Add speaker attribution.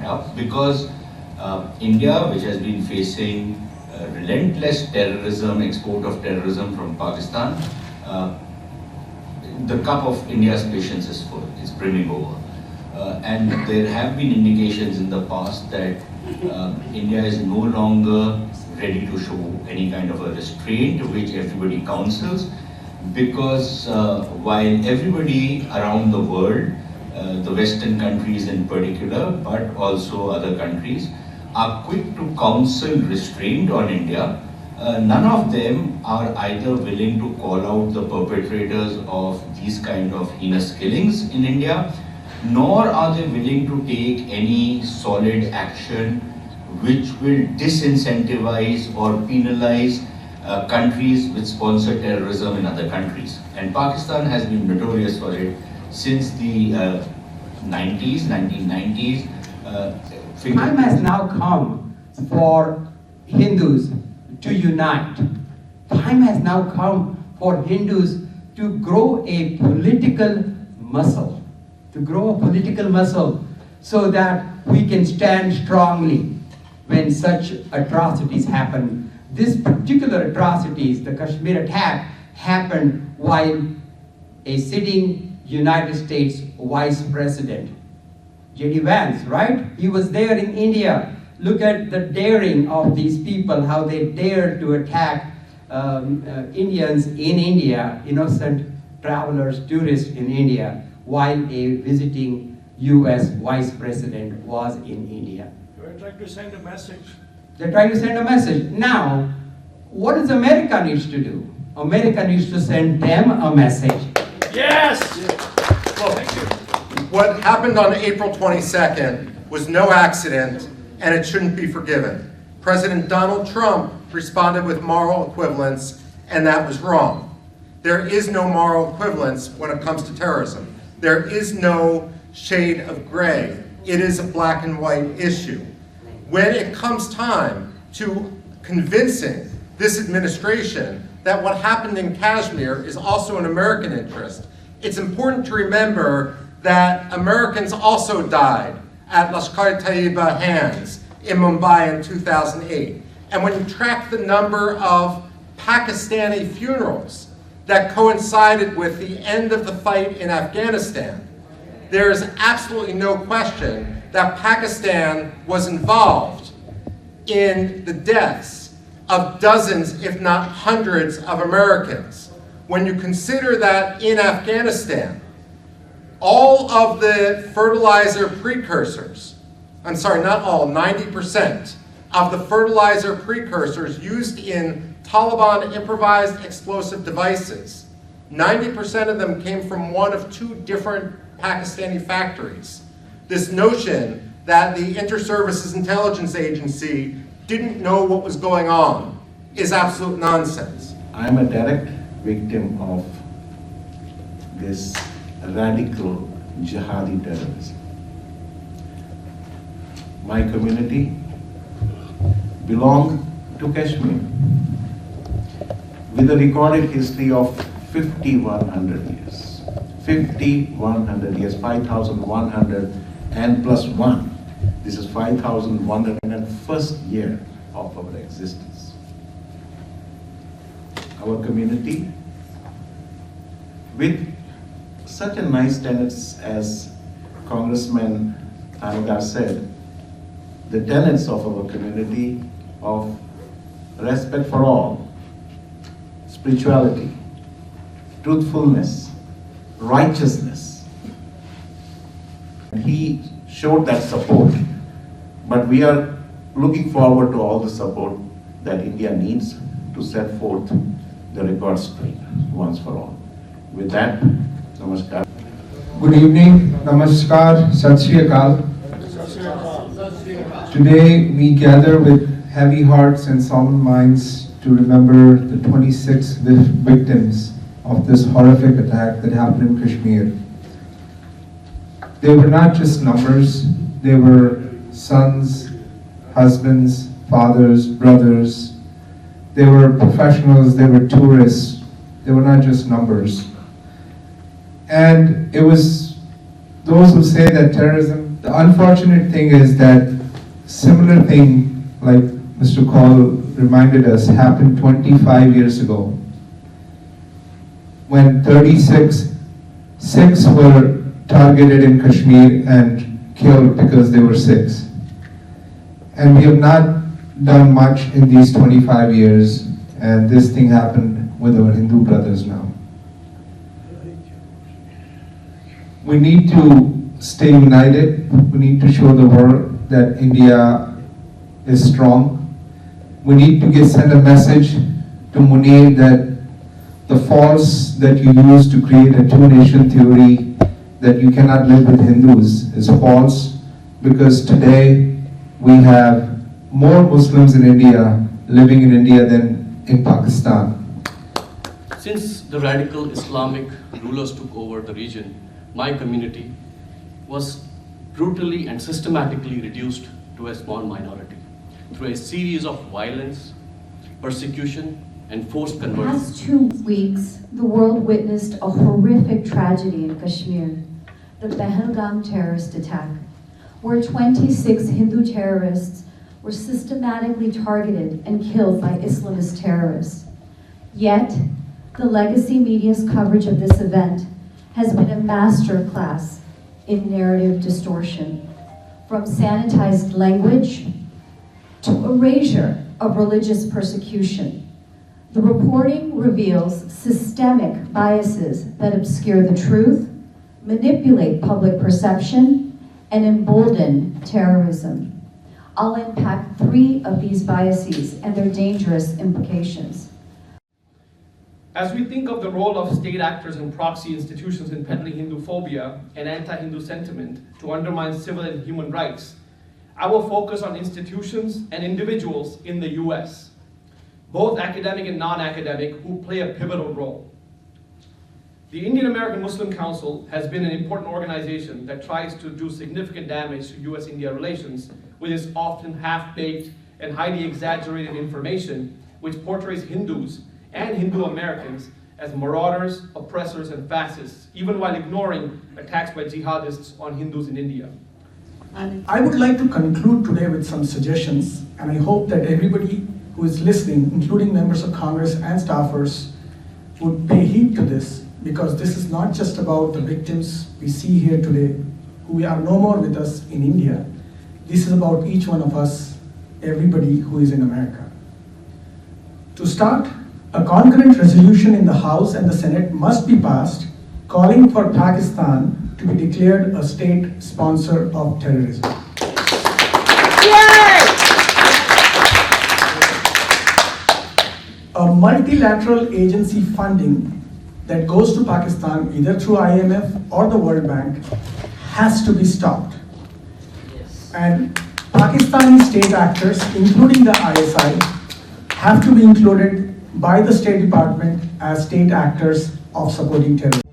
Speaker 1: up because India, which has been facing relentless terrorism, export of terrorism from Pakistan, the cup of India's patience is full, it's brimming over. And there have been indications in the past that India is no longer ready to show any kind of a restraint, which everybody counsels, because while everybody around the world, the Western countries in particular, but also other countries, are quick to counsel restraint on India, none of them are either willing to call out the perpetrators of these kind of heinous killings in India, nor are they willing to take any solid action which will disincentivize or penalize countries which sponsor terrorism in other countries. And Pakistan has been notorious for it since the 1990s.
Speaker 2: Time has now come for Hindus to unite. Time has now come for Hindus to grow a political muscle. So that we can stand strongly when such atrocities happen. This particular atrocities, the Kashmir attack, happened while a sitting United States Vice President, J.D. Vance, right? He was there in India. Look at the daring of these people, how they dared to attack Indians in India, innocent travelers, tourists in India, while a visiting US Vice President was in India.
Speaker 3: They're trying to send a message.
Speaker 2: They're trying to send a message. Now, what does America needs to do? America needs to send them a message.
Speaker 3: Yes! Well, thank you.
Speaker 4: What happened on April 22nd was no accident, and it shouldn't be forgiven. President Donald Trump responded with moral equivalence, and that was wrong. There is no moral equivalence when it comes to terrorism. There is no shade of gray. It is a black and white issue. When it comes time to convincing this administration that what happened in Kashmir is also an American interest, it's important to remember that Americans also died at Lashkar-e-Taiba hands in Mumbai in 2008. And when you track the number of Pakistani funerals that coincided with the end of the fight in Afghanistan, there is absolutely no question that Pakistan was involved in the deaths of dozens, if not hundreds, of Americans. When you consider that in Afghanistan, all of the fertilizer precursors, I'm sorry, not all, 90% of the fertilizer precursors used in Taliban improvised explosive devices, 90% of them came from one of two different Pakistani factories. This notion that the Inter-Services Intelligence Agency didn't know what was going on is absolute nonsense.
Speaker 5: I'm a direct victim of this radical jihadi terrorism. My community belongs to Kashmir with a recorded history of 5,100 years. 5,100 years, 5,100 and plus 1. This is 5,101st year of our existence. Our community, with such a nice tenets as Congressman Pandit said, the tenets of our community of respect for all, spirituality, truthfulness, righteousness. He showed that support, but we are looking forward to all the support that India needs to set forth the record straight once for all. With that, namaskar.
Speaker 6: Good evening, namaskar, sat sri akal. Today we gather with heavy hearts and solemn minds to remember the 26 victims of this horrific attack that happened in Kashmir. They were not just numbers, they were sons, husbands, fathers, brothers. They were professionals, they were tourists, they were not just numbers. And it was those who say that terrorism The unfortunate thing is that similar thing, like Mr. Kaul reminded us, happened 25 years ago, when 36 Sikhs were targeted in Kashmir and killed because they were Sikhs. And we have not done much in these 25 years, and this thing happened with our Hindu brothers now. We need to stay united. We need to show the world that India is strong. We need to send a message to Munir that the false that you use to create a two-nation theory that you cannot live with Hindus is false, because today we have more Muslims in India living in India than in Pakistan.
Speaker 7: Since the radical Islamic rulers took over the region, my community was brutally and systematically reduced to a small minority through a series of violence, persecution, and forced
Speaker 8: In the
Speaker 7: conversion.
Speaker 8: past 2 weeks, the world witnessed a horrific tragedy in Kashmir, the Pahalgam terrorist attack, where 26 Hindu terrorists were systematically targeted and killed by Islamist terrorists. Yet, the legacy media's coverage of this event has been a masterclass in narrative distortion, from sanitized language to erasure of religious persecution. The reporting reveals systemic biases that obscure the truth, manipulate public perception, and embolden terrorism. I'll unpack 3 of these biases and their dangerous implications.
Speaker 9: As we think of the role of state actors and proxy institutions in peddling Hindu phobia and anti-Hindu sentiment to undermine civil and human rights, I will focus on institutions and individuals in the US, both academic and non-academic, who play a pivotal role. The Indian American Muslim Council has been an important organization that tries to do significant damage to US-India relations with its often half-baked and highly exaggerated information, which portrays Hindus and Hindu Americans as marauders, oppressors, and fascists, even while ignoring attacks by jihadists on Hindus in India.
Speaker 10: I would like to conclude today with some suggestions, and I hope that everybody who is listening, including members of Congress and staffers, would pay heed to this, because this is not just about the victims we see here today, who are no more with us in India. This is about each one of us, everybody who is in America. To start, a concurrent resolution in the House and the Senate must be passed calling for Pakistan to be declared a state sponsor of terrorism. A multilateral agency funding that goes to Pakistan, either through IMF or the World Bank, has to be stopped. And Pakistani state actors, including the ISI, have to be included by the State Department as state actors of supporting terrorism.